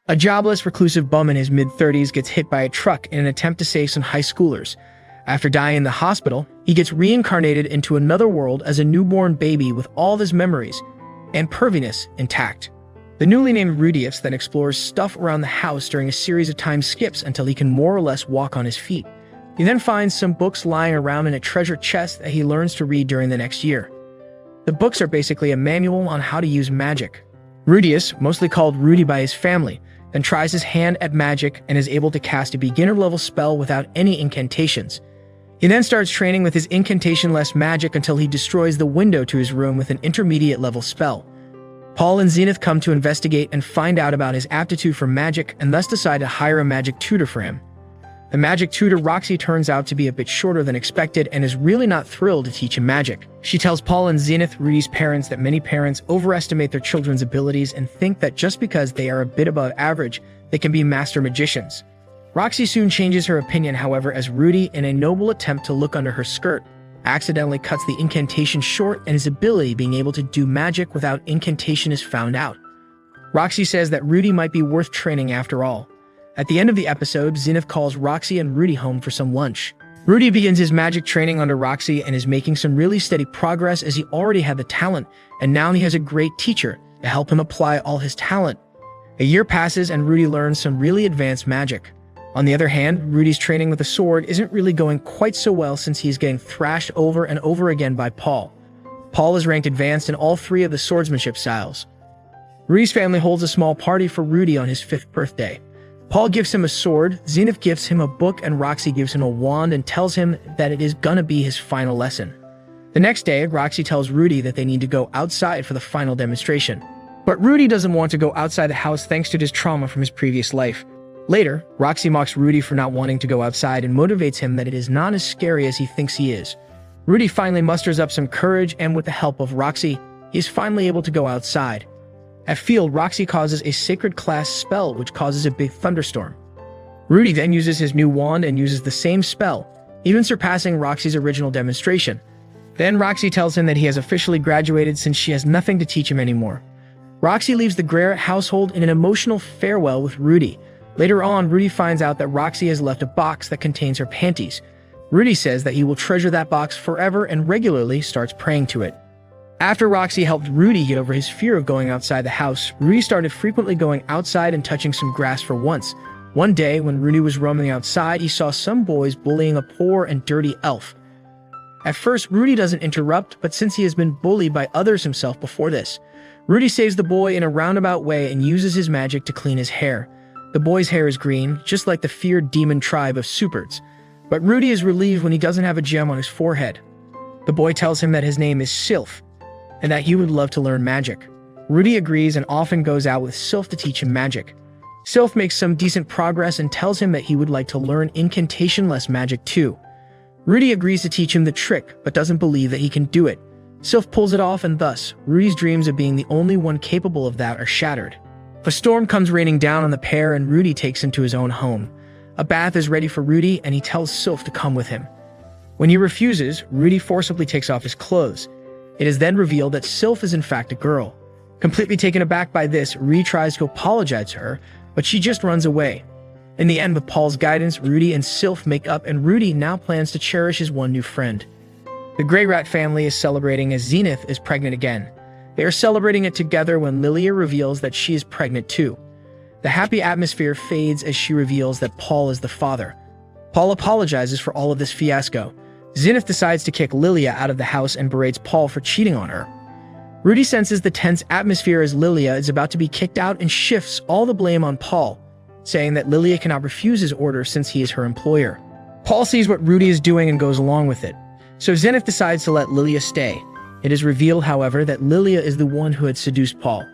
A jobless, reclusive bum in his mid-30s gets hit by a truck in an attempt to save some high schoolers. After dying in the hospital, he gets reincarnated into another world as a newborn baby with all of his memories and perviness intact. The newly named Rudius then explores stuff around the house during a series of time skips until he can more or less walk on his feet. He then finds some books lying around in a treasure chest that he learns to read during the next year. The books are basically a manual on how to use magic. Rudius, mostly called Rudy by his family, then tries his hand at magic and is able to cast a beginner-level spell without any incantations. He then starts training with his incantation-less magic until he destroys the window to his room with an intermediate-level spell. Paul and Zenith come to investigate and find out about his aptitude for magic and thus decide to hire a magic tutor for him. The magic tutor, Roxy, turns out to be a bit shorter than expected and is really not thrilled to teach him magic. She tells Paul and Zenith, Rudy's parents, that many parents overestimate their children's abilities and think that just because they are a bit above average, they can be master magicians. Roxy soon changes her opinion, however, as Rudy, in a noble attempt to look under her skirt, accidentally cuts the incantation short and his ability being able to do magic without incantation is found out. Roxy says that Rudy might be worth training after all. At the end of the episode, Zenith calls Roxy and Rudy home for some lunch. Rudy begins his magic training under Roxy and is making some really steady progress as he already had the talent, and now he has a great teacher to help him apply all his talent. A year passes and Rudy learns some really advanced magic. On the other hand, Rudy's training with a sword isn't really going quite so well since he's getting thrashed over and over again by Paul. Paul is ranked advanced in all 3 of the swordsmanship styles. Rudy's family holds a small party for Rudy on his 5th birthday. Paul gives him a sword, Zenith gives him a book, and Roxy gives him a wand and tells him that it is gonna be his final lesson. The next day, Roxy tells Rudy that they need to go outside for the final demonstration. But Rudy doesn't want to go outside the house thanks to his trauma from his previous life. Later, Roxy mocks Rudy for not wanting to go outside and motivates him that it is not as scary as he thinks he is. Rudy finally musters up some courage, and with the help of Roxy, he is finally able to go outside. At field, Roxy causes a sacred class spell which causes a big thunderstorm. Rudy then uses his new wand and uses the same spell, even surpassing Roxy's original demonstration. Then Roxy tells him that he has officially graduated since she has nothing to teach him anymore. Roxy leaves the Greer household in an emotional farewell with Rudy. Later on, Rudy finds out that Roxy has left a box that contains her panties. Rudy says that he will treasure that box forever and regularly starts praying to it. After Roxy helped Rudy get over his fear of going outside the house, Rudy started frequently going outside and touching some grass for once. One day, when Rudy was roaming outside, he saw some boys bullying a poor and dirty elf. At first, Rudy doesn't interrupt, but since he has been bullied by others himself before this, Rudy saves the boy in a roundabout way and uses his magic to clean his hair. The boy's hair is green, just like the feared demon tribe of Superds. But Rudy is relieved when he doesn't have a gem on his forehead. The boy tells him that his name is Sylph, and that he would love to learn magic. Rudy agrees and often goes out with Sylph to teach him magic. Sylph makes some decent progress and tells him that he would like to learn incantation-less magic too. Rudy agrees to teach him the trick, but doesn't believe that he can do it. Sylph pulls it off, and thus, Rudy's dreams of being the only one capable of that are shattered. A storm comes raining down on the pair and Rudy takes him to his own home. A bath is ready for Rudy and he tells Sylph to come with him. When he refuses, Rudy forcibly takes off his clothes. It is then revealed that Sylph is in fact a girl. Completely taken aback by this, Rudy tries to apologize to her, but she just runs away. In the end, with Paul's guidance, Rudy and Sylph make up and Rudy now plans to cherish his one new friend. The Grey Rat family is celebrating as Zenith is pregnant again. They are celebrating it together when Lilia reveals that she is pregnant too. The happy atmosphere fades as she reveals that Paul is the father. Paul apologizes for all of this fiasco. Zenith decides to kick Lilia out of the house and berates Paul for cheating on her. Rudy senses the tense atmosphere as Lilia is about to be kicked out and shifts all the blame on Paul, saying that Lilia cannot refuse his order since he is her employer. Paul sees what Rudy is doing and goes along with it, so Zenith decides to let Lilia stay. It is revealed, however, that Lilia is the one who had seduced Paul.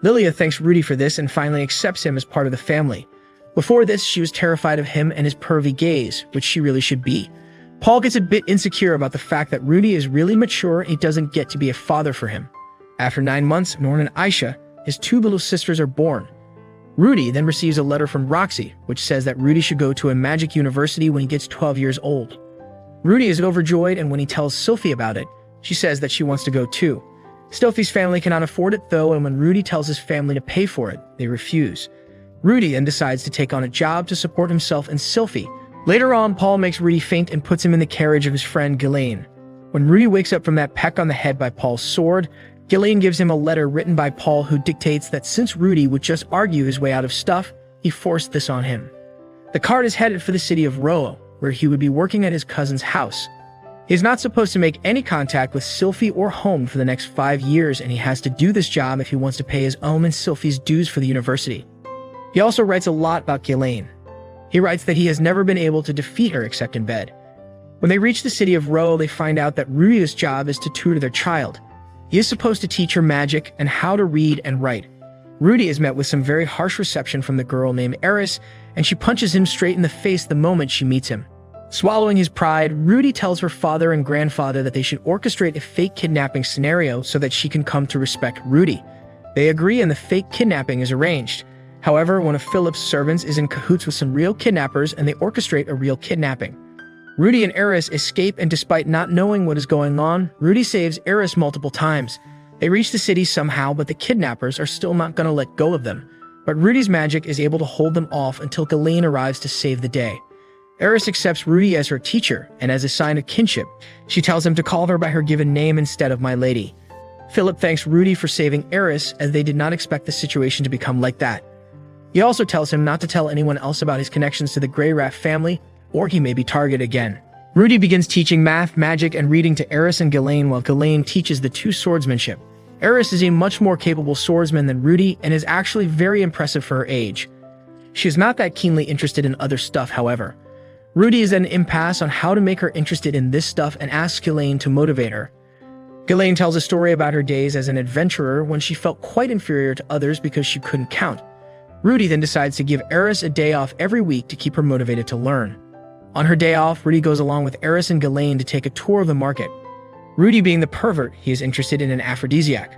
Lilia thanks Rudy for this and finally accepts him as part of the family. Before this, she was terrified of him and his pervy gaze, which she really should be. Paul gets a bit insecure about the fact that Rudy is really mature and he doesn't get to be a father for him. After 9 months, Norn and Aisha, his 2 little sisters, are born. Rudy then receives a letter from Roxy, which says that Rudy should go to a magic university when he gets 12 years old. Rudy is overjoyed, and when he tells Sophie about it, she says that she wants to go too. Sophie's family cannot afford it though, and when Rudy tells his family to pay for it, they refuse. Rudy then decides to take on a job to support himself and Sylphie. Later on, Paul makes Rudy faint and puts him in the carriage of his friend Ghislaine. When Rudy wakes up from that peck on the head by Paul's sword, Ghislaine gives him a letter written by Paul who dictates that since Rudy would just argue his way out of stuff, he forced this on him. The card is headed for the city of Ro, where he would be working at his cousin's house. He is not supposed to make any contact with Sylphie or home for the next 5 years, and he has to do this job if he wants to pay his own and Sylphie's dues for the university. He also writes a lot about Ghislaine. He writes that he has never been able to defeat her except in bed. When they reach the city of Ro, they find out that Rudy's job is to tutor their child. He is supposed to teach her magic and how to read and write. Rudy is met with some very harsh reception from the girl named Eris, and she punches him straight in the face the moment she meets him. Swallowing his pride, Rudy tells her father and grandfather that they should orchestrate a fake kidnapping scenario so that she can come to respect Rudy. They agree and the fake kidnapping is arranged. However, one of Philip's servants is in cahoots with some real kidnappers and they orchestrate a real kidnapping. Rudy and Eris escape, and despite not knowing what is going on, Rudy saves Eris multiple times. They reach the city somehow, but the kidnappers are still not going to let go of them. But Rudy's magic is able to hold them off until Ghislaine arrives to save the day. Eris accepts Rudy as her teacher, and as a sign of kinship, she tells him to call her by her given name instead of my lady. Philip thanks Rudy for saving Eris, as they did not expect the situation to become like that. He also tells him not to tell anyone else about his connections to the Grey Rat family, or he may be targeted again. Rudy begins teaching math, magic, and reading to Eris and Ghislaine, while Ghislaine teaches the two swordsmanship. Eris is a much more capable swordsman than Rudy, and is actually very impressive for her age. She is not that keenly interested in other stuff, however. Rudy is at an impasse on how to make her interested in this stuff and asks Ghislaine to motivate her. Ghislaine tells a story about her days as an adventurer when she felt quite inferior to others because she couldn't count. Rudy then decides to give Eris a day off every week to keep her motivated to learn. On her day off, Rudy goes along with Eris and Ghislaine to take a tour of the market. Rudy being the pervert, he is interested in an aphrodisiac.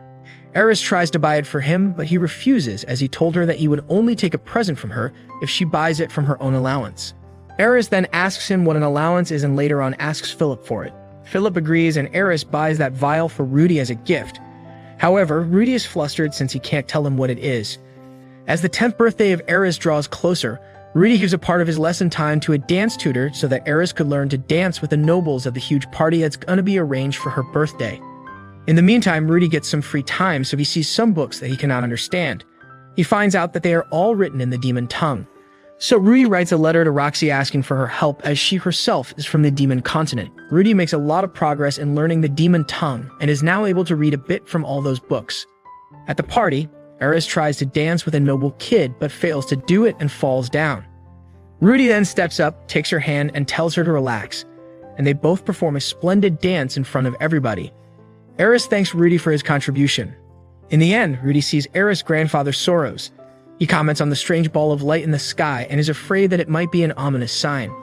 Eris tries to buy it for him, but he refuses as he told her that he would only take a present from her if she buys it from her own allowance. Eris then asks him what an allowance is and later on asks Philip for it. Philip agrees and Eris buys that vial for Rudy as a gift. However, Rudy is flustered since he can't tell him what it is. As the 10th birthday of Eris draws closer, Rudy gives a part of his lesson time to a dance tutor so that Eris could learn to dance with the nobles at the huge party that's gonna be arranged for her birthday. In the meantime, Rudy gets some free time, so he sees some books that he cannot understand. He finds out that they are all written in the demon tongue. So Rudy writes a letter to Roxy asking for her help, as she herself is from the demon continent. Rudy makes a lot of progress in learning the demon tongue and is now able to read a bit from all those books. At the party, Eris tries to dance with a noble kid but fails to do it and falls down. Rudy then steps up, takes her hand, and tells her to relax, and they both perform a splendid dance in front of everybody. Eris thanks Rudy for his contribution. In the end, Rudy sees Eris' grandfather Soros. He comments on the strange ball of light in the sky and is afraid that it might be an ominous sign.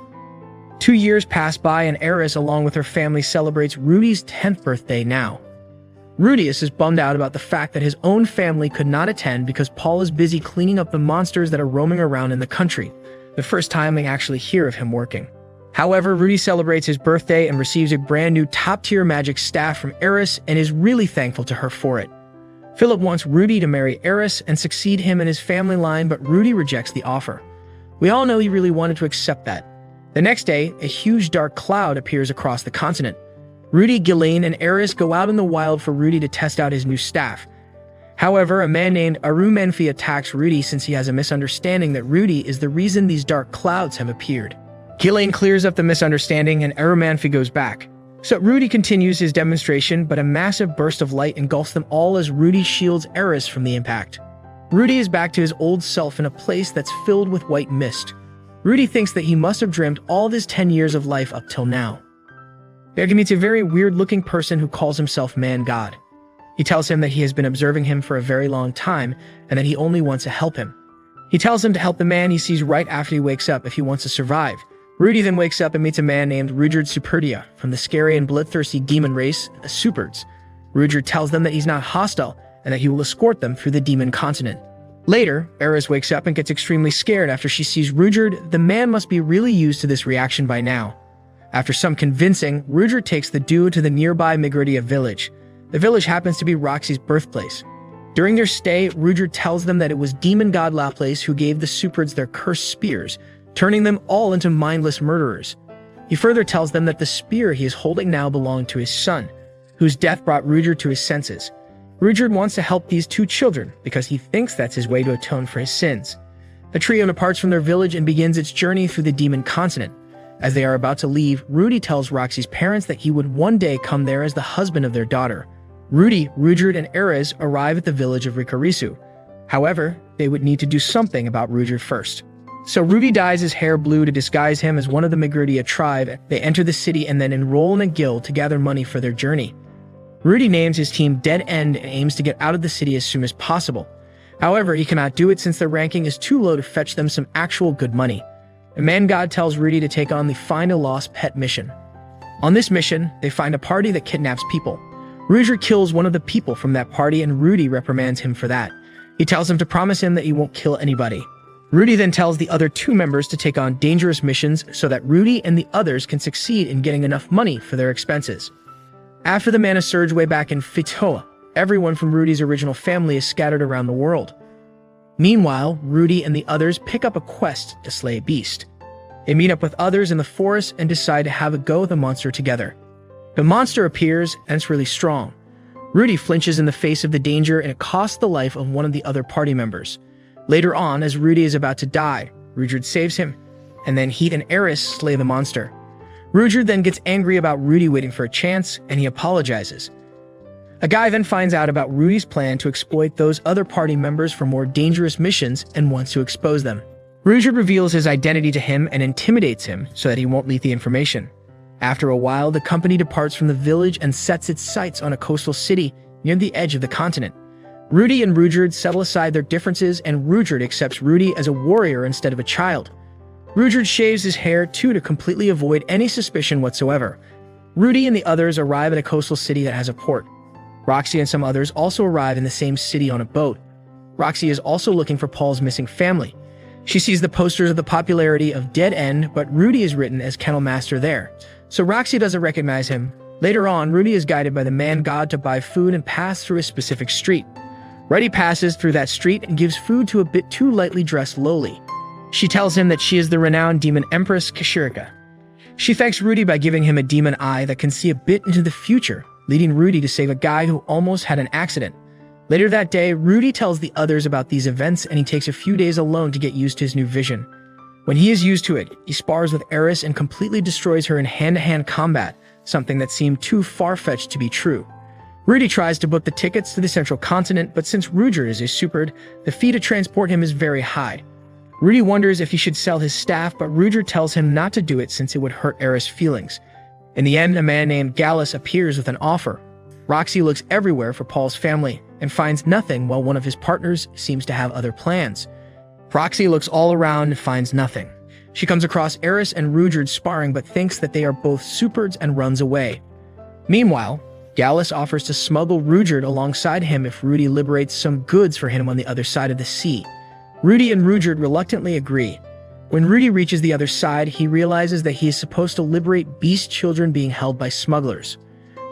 2 years pass by and Eris, along with her family, celebrates Rudy's 10th birthday now. Rudy is bummed out about the fact that his own family could not attend because Paul is busy cleaning up the monsters that are roaming around in the country, the first time they actually hear of him working. However, Rudy celebrates his birthday and receives a brand new top-tier magic staff from Eris and is really thankful to her for it. Philip wants Rudy to marry Eris and succeed him in his family line, but Rudy rejects the offer. We all know he really wanted to accept that. The next day, a huge dark cloud appears across the continent. Rudy, Ghislaine, and Eris go out in the wild for Rudy to test out his new staff. However, a man named Arumanfi attacks Rudy since he has a misunderstanding that Rudy is the reason these dark clouds have appeared. Ghislaine clears up the misunderstanding and Arumanfi goes back. So Rudy continues his demonstration, but a massive burst of light engulfs them all as Rudy shields Eris from the impact. Rudy is back to his old self in a place that's filled with white mist. Rudy thinks that he must have dreamt all of his 10 years of life up till now. There meets a very weird-looking person who calls himself Man-God. He tells him that he has been observing him for a very long time and that he only wants to help him. He tells him to help the man he sees right after he wakes up if he wants to survive. Rudy then wakes up and meets a man named Rudyard Superdia from the scary and bloodthirsty demon race, the Superds. Rudyard tells them that he's not hostile and that he will escort them through the demon continent. Later, Eris wakes up and gets extremely scared after she sees Rudyard. The man must be really used to this reaction by now. After some convincing, Rudyard takes the duo to the nearby Migridia village. The village happens to be Roxy's birthplace. During their stay, Rudyard tells them that it was demon god Laplace who gave the Superds their cursed spears, turning them all into mindless murderers. He further tells them that the spear he is holding now belonged to his son, whose death brought Rudyard to his senses. Rudyard wants to help these two children because he thinks that's his way to atone for his sins. The trio departs from their village and begins its journey through the demon continent. As they are about to leave, Rudy tells Roxy's parents that he would one day come there as the husband of their daughter. Rudy, Rudyard, and Ares arrive at the village of Rikarisu. However, they would need to do something about Rudyard first. So Rudy dyes his hair blue to disguise him as one of the Magridia tribe. They enter the city and then enroll in a guild to gather money for their journey. Rudy names his team Dead End and aims to get out of the city as soon as possible. However, he cannot do it since their ranking is too low to fetch them some actual good money. A man-god tells Rudy to take on the Find a Lost Pet mission. On this mission, they find a party that kidnaps people. Rudyard kills one of the people from that party and Rudy reprimands him for that. He tells him to promise him that he won't kill anybody. Rudy then tells the other two members to take on dangerous missions so that Rudy and the others can succeed in getting enough money for their expenses. After the mana surge way back in Fitoa, everyone from Rudy's original family is scattered around the world. Meanwhile, Rudy and the others pick up a quest to slay a beast. They meet up with others in the forest and decide to have a go at the monster together. The monster appears and it's really strong. Rudy flinches in the face of the danger and it costs the life of one of the other party members. Later on, as Rudy is about to die, Rudyard saves him, and then he and Ares slay the monster. Rudyard then gets angry about Rudy waiting for a chance, and he apologizes. A guy then finds out about Rudy's plan to exploit those other party members for more dangerous missions and wants to expose them. Rudyard reveals his identity to him and intimidates him so that he won't leak the information. After a while, the company departs from the village and sets its sights on a coastal city near the edge of the continent. Rudy and Rudyard settle aside their differences and Rudyard accepts Rudy as a warrior instead of a child. Rudyard shaves his hair too to completely avoid any suspicion whatsoever. Rudy and the others arrive at a coastal city that has a port. Roxy and some others also arrive in the same city on a boat. Roxy is also looking for Paul's missing family. She sees the posters of the popularity of Dead End, but Rudy is written as Kennel Master there, so Roxy doesn't recognize him. Later on, Rudy is guided by the man-god to buy food and pass through a specific street. Rudy passes through that street and gives food to a bit too lightly dressed Loli. She tells him that she is the renowned demon empress Kashirika. She thanks Rudy by giving him a demon eye that can see a bit into the future, leading Rudy to save a guy who almost had an accident. Later that day, Rudy tells the others about these events and he takes a few days alone to get used to his new vision. When he is used to it, he spars with Eris and completely destroys her in hand-to-hand combat, something that seemed too far-fetched to be true. Rudy tries to book the tickets to the central continent, but since Rudyard is a Superd, the fee to transport him is very high. Rudy wonders if he should sell his staff, but Rudyard tells him not to do it since it would hurt Eris' feelings. In the end, a man named Gallus appears with an offer. Roxy looks everywhere for Paul's family and finds nothing while one of his partners seems to have other plans. Roxy looks all around and finds nothing. She comes across Eris and Rudyard sparring but thinks that they are both Superds and runs away. Meanwhile, Gallus offers to smuggle Rudyard alongside him if Rudy liberates some goods for him on the other side of the sea. Rudy and Rudyard reluctantly agree. When Rudy reaches the other side, he realizes that he is supposed to liberate beast children being held by smugglers.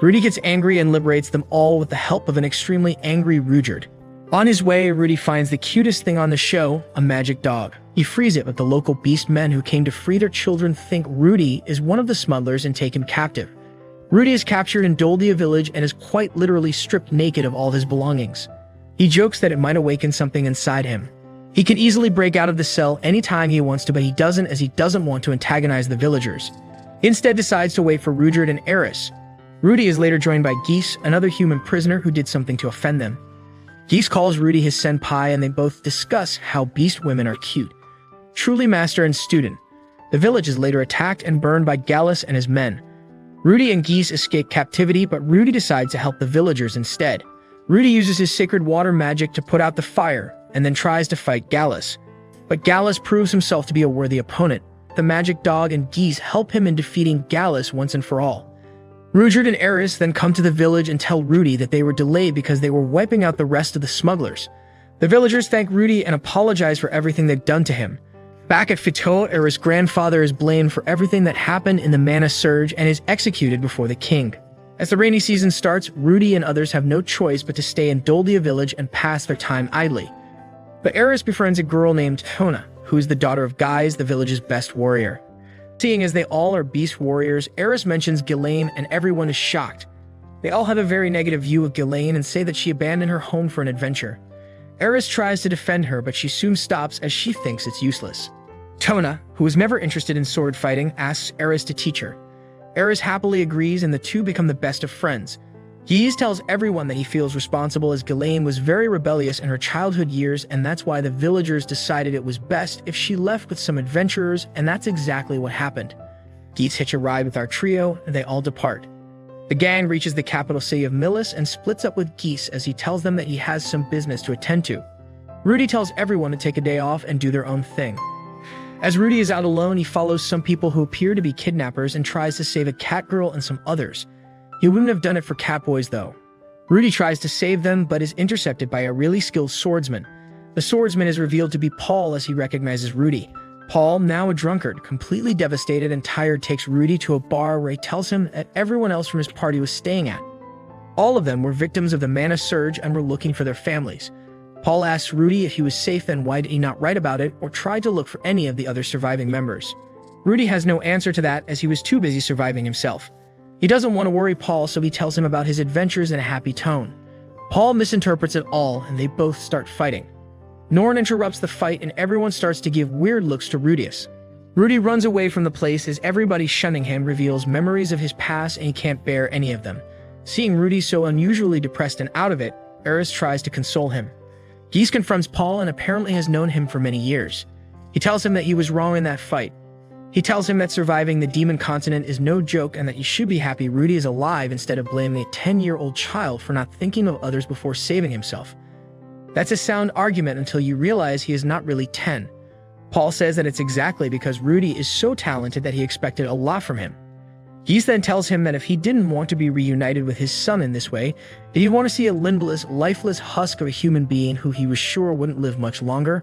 Rudy gets angry and liberates them all with the help of an extremely angry Rudyard. On his way, Rudy finds the cutest thing on the show, a magic dog. He frees it, but the local beast men who came to free their children think Rudy is one of the smugglers and take him captive. Rudy is captured in Doldia village and is quite literally stripped naked of all his belongings. He jokes that it might awaken something inside him. He can easily break out of the cell anytime he wants to, but he doesn't, as he doesn't want to antagonize the villagers. He instead decides to wait for Rudyard and Eris. Rudy is later joined by Geese, another human prisoner who did something to offend them. Geese calls Rudy his senpai and they both discuss how beast women are cute. Truly master and student. The village is later attacked and burned by Gallus and his men. Rudy and Geese escape captivity, but Rudy decides to help the villagers instead. Rudy uses his sacred water magic to put out the fire, and then tries to fight Gallus. But Gallus proves himself to be a worthy opponent. The magic dog and Geese help him in defeating Gallus once and for all. Rudyard and Eris then come to the village and tell Rudy that they were delayed because they were wiping out the rest of the smugglers. The villagers thank Rudy and apologize for everything they've done to him. Back at Fito, Eris' grandfather is blamed for everything that happened in the mana surge and is executed before the king. As the rainy season starts, Rudy and others have no choice but to stay in Doldia village and pass their time idly. But Eris befriends a girl named Tona, who is the daughter of Guise, the village's best warrior. Seeing as they all are beast warriors, Eris mentions Ghislaine and everyone is shocked. They all have a very negative view of Ghislaine and say that she abandoned her home for an adventure. Eris tries to defend her, but she soon stops as she thinks it's useless. Tona, who was never interested in sword fighting, asks Eris to teach her. Eris happily agrees and the two become the best of friends. Guise tells everyone that he feels responsible as Ghislaine was very rebellious in her childhood years, and that's why the villagers decided it was best if she left with some adventurers, and that's exactly what happened. Guise hitch a ride with our trio, and they all depart. The gang reaches the capital city of Milis and splits up with Guise as he tells them that he has some business to attend to. Rudy tells everyone to take a day off and do their own thing. As Rudy is out alone, he follows some people who appear to be kidnappers and tries to save a cat girl and some others. He wouldn't have done it for cat boys though. Rudy tries to save them but is intercepted by a really skilled swordsman. The swordsman is revealed to be Paul as he recognizes Rudy. Paul, now a drunkard, completely devastated and tired, takes Rudy to a bar where he tells him that everyone else from his party was staying at. All of them were victims of the mana surge and were looking for their families. Paul asks Rudy if he was safe, then why did he not write about it or try to look for any of the other surviving members. Rudy has no answer to that as he was too busy surviving himself. He doesn't want to worry Paul, so he tells him about his adventures in a happy tone. Paul misinterprets it all and they both start fighting. Norn interrupts the fight and everyone starts to give weird looks to Rudius. Rudy runs away from the place as everybody shunning him reveals memories of his past and he can't bear any of them. Seeing Rudy so unusually depressed and out of it, Eris tries to console him. Guise confronts Paul and apparently has known him for many years. He tells him that he was wrong in that fight. He tells him that surviving the demon continent is no joke and that he should be happy Rudy is alive instead of blaming a 10-year-old child for not thinking of others before saving himself. That's a sound argument until you realize he is not really 10. Paul says that it's exactly because Rudy is so talented that he expected a lot from him. Guise then tells him that if he didn't want to be reunited with his son in this way, that he'd want to see a limbless, lifeless husk of a human being who he was sure wouldn't live much longer.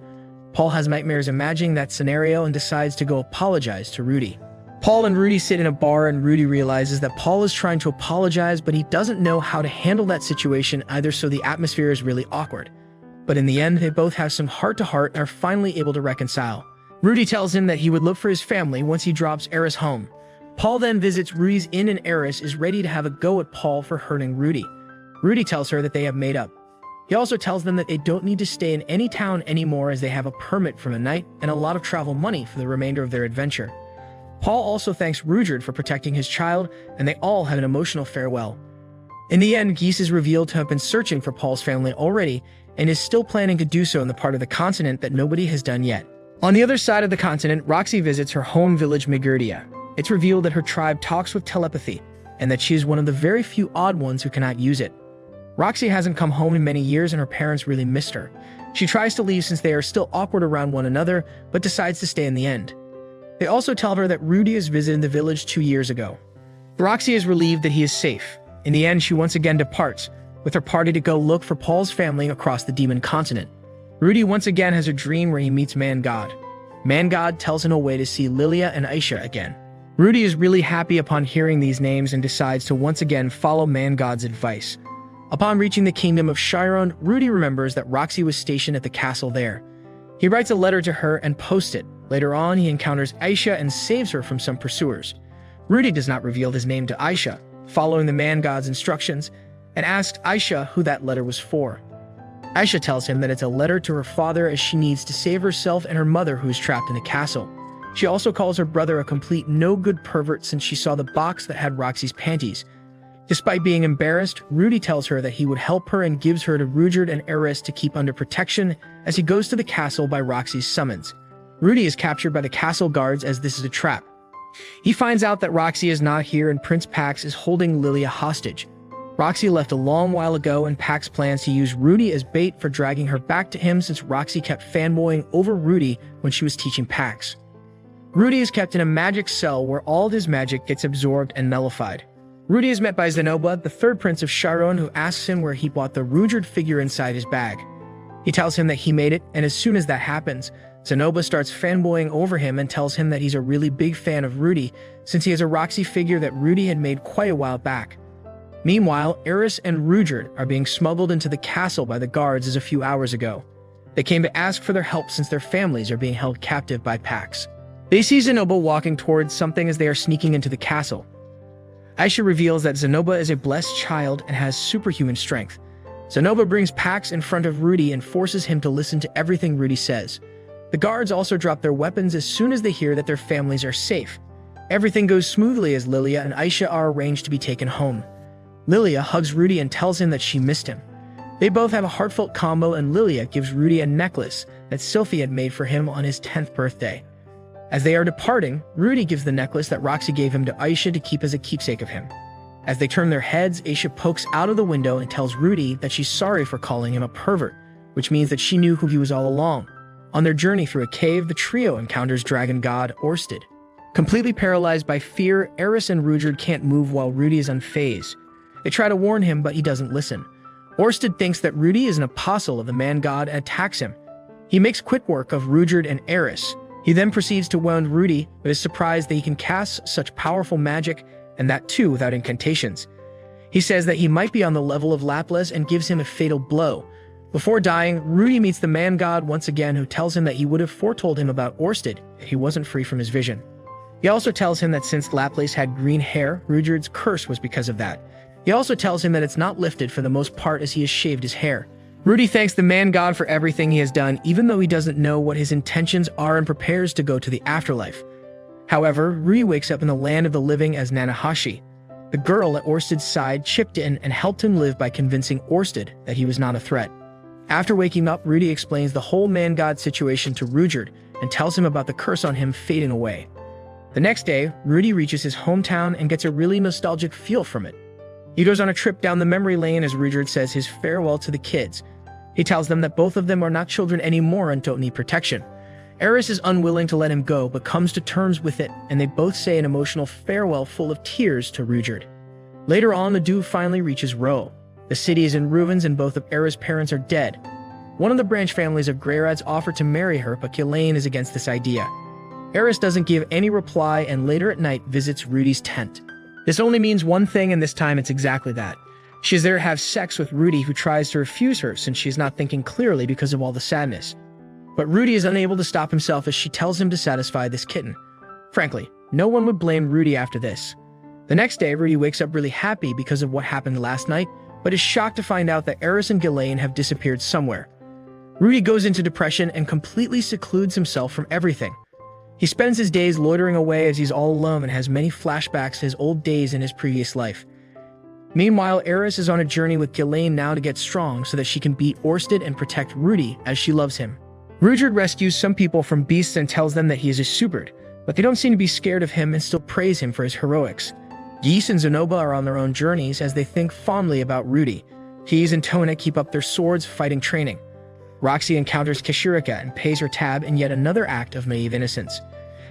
Paul has nightmares imagining that scenario and decides to go apologize to Rudy. Paul and Rudy sit in a bar and Rudy realizes that Paul is trying to apologize, but he doesn't know how to handle that situation either, so the atmosphere is really awkward. But in the end, they both have some heart-to-heart and are finally able to reconcile. Rudy tells him that he would look for his family once he drops Eris home. Paul then visits Rudy's inn and Eris is ready to have a go at Paul for hurting Rudy. Rudy tells her that they have made up. He also tells them that they don't need to stay in any town anymore as they have a permit from a knight and a lot of travel money for the remainder of their adventure. Paul also thanks Rudyard for protecting his child, and they all have an emotional farewell. In the end, Guise is revealed to have been searching for Paul's family already and is still planning to do so in the part of the continent that nobody has done yet. On the other side of the continent, Roxy visits her home village Megurdia. It's revealed that her tribe talks with telepathy, and that she is one of the very few odd ones who cannot use it. Roxy hasn't come home in many years and her parents really missed her. She tries to leave since they are still awkward around one another, but decides to stay in the end. They also tell her that Rudy has visited the village 2 years ago. Roxy is relieved that he is safe. In the end, she once again departs, with her party to go look for Paul's family across the demon continent. Rudy once again has a dream where he meets Man-God. Man-God tells him a way to see Lilia and Aisha again. Rudy is really happy upon hearing these names and decides to once again follow Man-God's advice. Upon reaching the kingdom of Chiron, Rudy remembers that Roxy was stationed at the castle there. He writes a letter to her and posts it. Later on, he encounters Aisha and saves her from some pursuers. Rudy does not reveal his name to Aisha, following the Man-God's instructions, and asks Aisha who that letter was for. Aisha tells him that it's a letter to her father as she needs to save herself and her mother who is trapped in the castle. She also calls her brother a complete no-good pervert since she saw the box that had Roxy's panties. Despite being embarrassed, Rudy tells her that he would help her and gives her to Rudyard and Eris to keep under protection as he goes to the castle by Roxy's summons. Rudy is captured by the castle guards as this is a trap. He finds out that Roxy is not here and Prince Pax is holding Lilia hostage. Roxy left a long while ago and Pax plans to use Rudy as bait for dragging her back to him since Roxy kept fanboying over Rudy when she was teaching Pax. Rudy is kept in a magic cell where all of his magic gets absorbed and nullified. Rudy is met by Zenoba, the third prince of Chiron, who asks him where he bought the Rudyard figure inside his bag. He tells him that he made it, and as soon as that happens, Zenoba starts fanboying over him and tells him that he's a really big fan of Rudy since he has a Roxy figure that Rudy had made quite a while back. Meanwhile, Eris and Ruijerd are being smuggled into the castle by the guards as a few hours ago. They came to ask for their help since their families are being held captive by packs. They see Zenoba walking towards something as they are sneaking into the castle. Aisha reveals that Zenoba is a blessed child and has superhuman strength. Zenoba brings Pax in front of Rudy and forces him to listen to everything Rudy says. The guards also drop their weapons as soon as they hear that their families are safe. Everything goes smoothly as Lilia and Aisha are arranged to be taken home. Lilia hugs Rudy and tells him that she missed him. They both have a heartfelt combo and Lilia gives Rudy a necklace that Sylphie had made for him on his 10th birthday. As they are departing, Rudy gives the necklace that Roxy gave him to Aisha to keep as a keepsake of him. As they turn their heads, Aisha pokes out of the window and tells Rudy that she's sorry for calling him a pervert, which means that she knew who he was all along. On their journey through a cave, the trio encounters dragon god Orsted. Completely paralyzed by fear, Eris and Ruijerd can't move while Rudy is unfazed. They try to warn him, but he doesn't listen. Orsted thinks that Rudy is an apostle of the man god and attacks him. He makes quick work of Ruijerd and Eris. He then proceeds to wound Rudy, but is surprised that he can cast such powerful magic, and that too without incantations. He says that he might be on the level of Laplace and gives him a fatal blow. Before dying, Rudy meets the man god once again, who tells him that he would have foretold him about Orsted if he wasn't free from his vision. He also tells him that since Laplace had green hair, Ruijerd's curse was because of that. He also tells him that it's not lifted for the most part as he has shaved his hair. Rudy thanks the man god for everything he has done, even though he doesn't know what his intentions are, and prepares to go to the afterlife. However, Rudy wakes up in the land of the living as Nanahashi. The girl at Orsted's side chipped in and helped him live by convincing Orsted that he was not a threat. After waking up, Rudy explains the whole man god situation to Ruijerd and tells him about the curse on him fading away. The next day, Rudy reaches his hometown and gets a really nostalgic feel from it. He goes on a trip down the memory lane as Ruijerd says his farewell to the kids. He tells them that both of them are not children anymore and don't need protection. Eris is unwilling to let him go, but comes to terms with it, and they both say an emotional farewell full of tears to Ruijerd. Later on, the duo finally reaches Ro. The city is in ruins and both of Eris' parents are dead. One of the branch families of Greyrads offer to marry her, but Ghislaine is against this idea. Eris doesn't give any reply and later at night visits Rudy's tent. This only means one thing, and this time it's exactly that. She is there to have sex with Rudy, who tries to refuse her since she is not thinking clearly because of all the sadness. But Rudy is unable to stop himself as she tells him to satisfy this kitten. Frankly, no one would blame Rudy after this. The next day, Rudy wakes up really happy because of what happened last night, but is shocked to find out that Eris and Ghislaine have disappeared somewhere. Rudy goes into depression and completely secludes himself from everything. He spends his days loitering away as he's all alone and has many flashbacks to his old days in his previous life. Meanwhile, Eris is on a journey with Ghislaine now to get strong so that she can beat Orsted and protect Rudy as she loves him. Ruijerd rescues some people from beasts and tells them that he is a Subert, but they don't seem to be scared of him and still praise him for his heroics. Geese and Zenoba are on their own journeys as they think fondly about Rudy. Keys and Tona keep up their swords fighting training. Roxy encounters Kishirika and pays her tab in yet another act of naive innocence.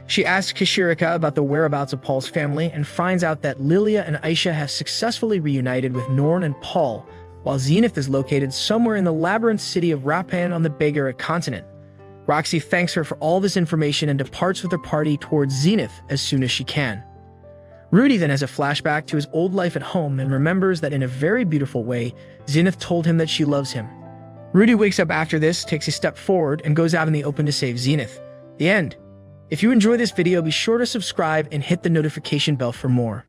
She asks Kishirika about the whereabouts of Paul's family and finds out that Lilia and Aisha have successfully reunited with Norn and Paul, while Zenith is located somewhere in the labyrinth city of Rapan on the Bagara continent. Roxy thanks her for all this information and departs with her party towards Zenith as soon as she can. Rudy then has a flashback to his old life at home and remembers that in a very beautiful way, Zenith told him that she loves him. Rudy wakes up after this, takes a step forward, and goes out in the open to save Zenith. The end. If you enjoy this video, be sure to subscribe and hit the notification bell for more.